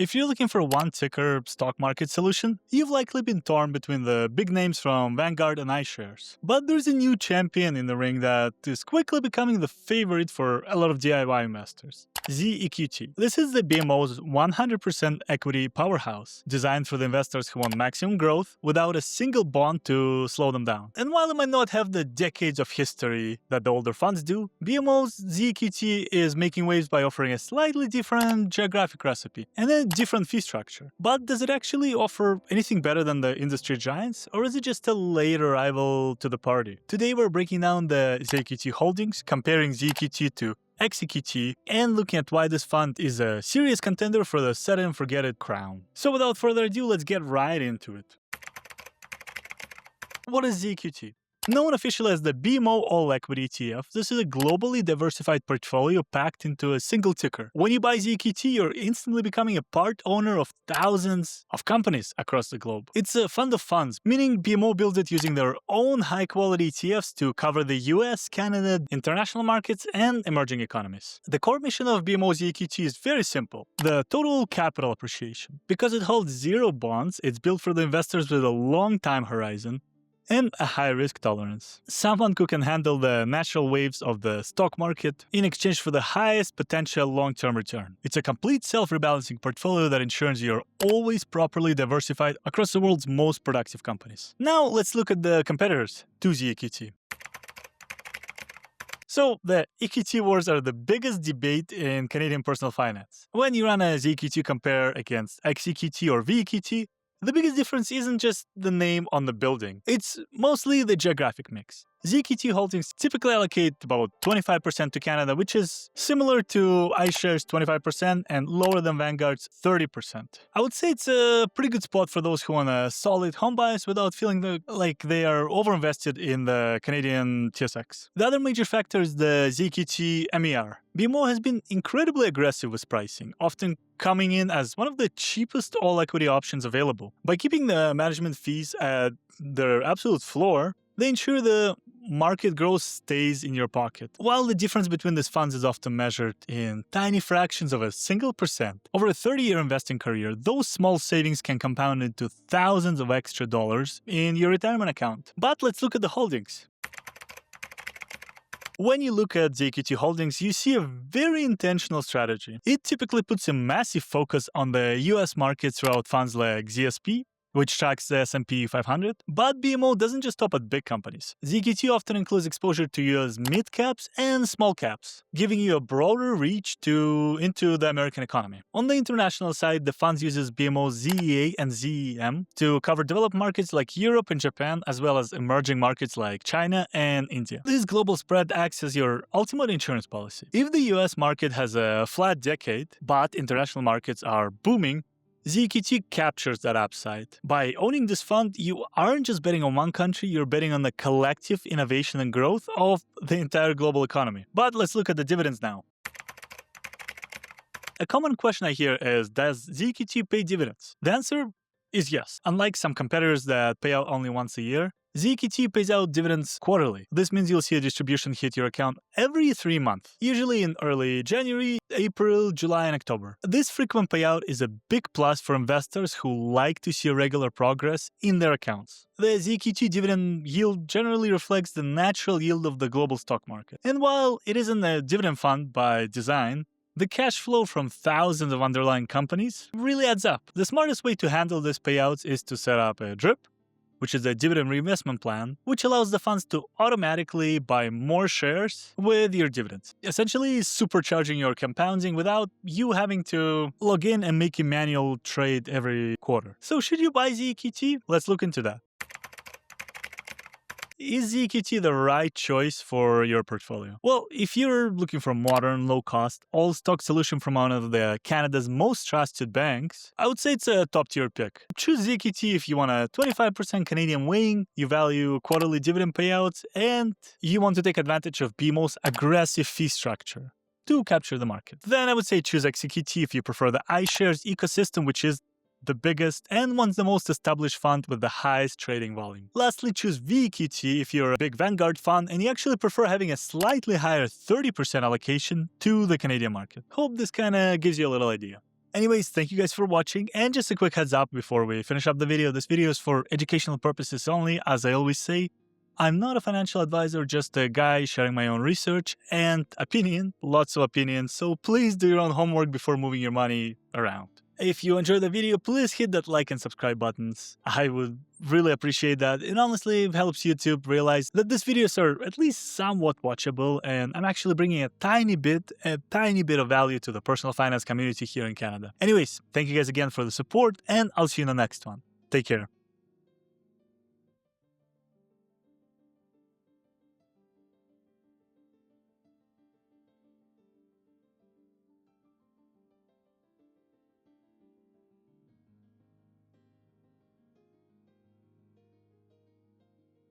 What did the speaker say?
If you're looking for one ticker stock market solution, you've likely been torn between the big names from Vanguard and iShares. But there's a new champion in the ring that is quickly becoming the favorite for a lot of DIY investors. ZEQT. This is the BMO's 100% equity powerhouse, designed for the investors who want maximum growth without a single bond to slow them down. And while it might not have the decades of history that the older funds do, BMO's ZEQT is making waves by offering a slightly different geographic recipe and a different fee structure. But does it actually offer anything better than the industry giants, or is it just a late arrival to the party? Today we're breaking down the ZEQT Holdings, comparing ZEQT to XEQT, and looking at why this fund is a serious contender for the set it and forget it crown. So without further ado, let's get right into it. What is ZEQT? Known officially as the BMO All-Equity ETF, this is a globally diversified portfolio packed into a single ticker. When you buy ZEQT, you're instantly becoming a part owner of thousands of companies across the globe. It's a fund of funds, meaning BMO builds it using their own high-quality ETFs to cover the US, Canada, international markets, and emerging economies. The core mission of BMO ZEQT is very simple: the total capital appreciation. Because it holds zero bonds, it's built for the investors with a long time horizon and a high risk tolerance. Someone who can handle the natural waves of the stock market in exchange for the highest potential long-term return. It's a complete self-rebalancing portfolio that ensures you're always properly diversified across the world's most productive companies. Now let's look at the competitors to ZEQT. So, the equity wars are the biggest debate in Canadian personal finance. When you run a ZEQT compare against XEQT or VEQT, the biggest difference isn't just the name on the building, it's mostly the geographic mix. ZEQT Holdings typically allocate about 25% to Canada, which is similar to iShares' 25% and lower than Vanguard's 30%. I would say it's a pretty good spot for those who want a solid home bias without feeling like they are overinvested in the Canadian TSX. The other major factor is the ZEQT MER. BMO has been incredibly aggressive with pricing, often coming in as one of the cheapest all-equity options available. By keeping the management fees at their absolute floor, they ensure the market growth stays in your pocket. While the difference between these funds is often measured in tiny fractions of a single percent, over a 30-year investing career, those small savings can compound into thousands of extra dollars in your retirement account. But let's look at the holdings. When you look at ZEQT Holdings, you see a very intentional strategy. It typically puts a massive focus on the US market throughout funds like ZSP, which tracks the S&P 500. But BMO doesn't just stop at big companies. ZEQT often includes exposure to US mid-caps and small caps, giving you a broader reach into the American economy. On the international side, the fund uses BMO ZEA and ZEM to cover developed markets like Europe and Japan, as well as emerging markets like China and India. This global spread acts as your ultimate insurance policy. If the US market has a flat decade, but international markets are booming, ZEQT captures that upside. By owning this fund, you aren't just betting on one country, you're betting on the collective innovation and growth of the entire global economy. But let's look at the dividends now. A common question I hear is, does ZEQT pay dividends? The answer is yes. Unlike some competitors that pay out only once a year, ZEQT pays out dividends quarterly. This means you'll see a distribution hit your account every 3 months, usually in early January, April, July, and October. This frequent payout is a big plus for investors who like to see regular progress in their accounts. The ZEQT dividend yield generally reflects the natural yield of the global stock market. And while it isn't a dividend fund by design, the cash flow from thousands of underlying companies really adds up. The smartest way to handle these payouts is to set up a DRIP, which is a dividend reinvestment plan, which allows the funds to automatically buy more shares with your dividends, essentially supercharging your compounding without you having to log in and make a manual trade every quarter. So should you buy ZEQT? Let's look into that. Is ZEQT the right choice for your portfolio? Well, if you're looking for a modern, low-cost, all-stock solution from one of Canada's most trusted banks, I would say it's a top-tier pick. Choose ZEQT if you want a 25% Canadian weighting, you value quarterly dividend payouts, and you want to take advantage of BMO's aggressive fee structure to capture the market. Then I would say choose XEQT if you prefer the iShares ecosystem, which is the biggest and one's the most established fund with the highest trading volume. Lastly, choose VEQT if you're a big Vanguard fund and you actually prefer having a slightly higher 30% allocation to the Canadian market. Hope this kinda gives you a little idea. Anyways, thank you guys for watching, and just a quick heads up before we finish up the video. This video is for educational purposes only. As I always say, I'm not a financial advisor, just a guy sharing my own research and opinion, lots of opinions, so please do your own homework before moving your money around. If you enjoyed the video, please hit that like and subscribe buttons. I would really appreciate that. It honestly helps YouTube realize that these videos are at least somewhat watchable, and I'm actually bringing a tiny bit of value to the personal finance community here in Canada. Anyways, thank you guys again for the support, and I'll see you in the next one. Take care.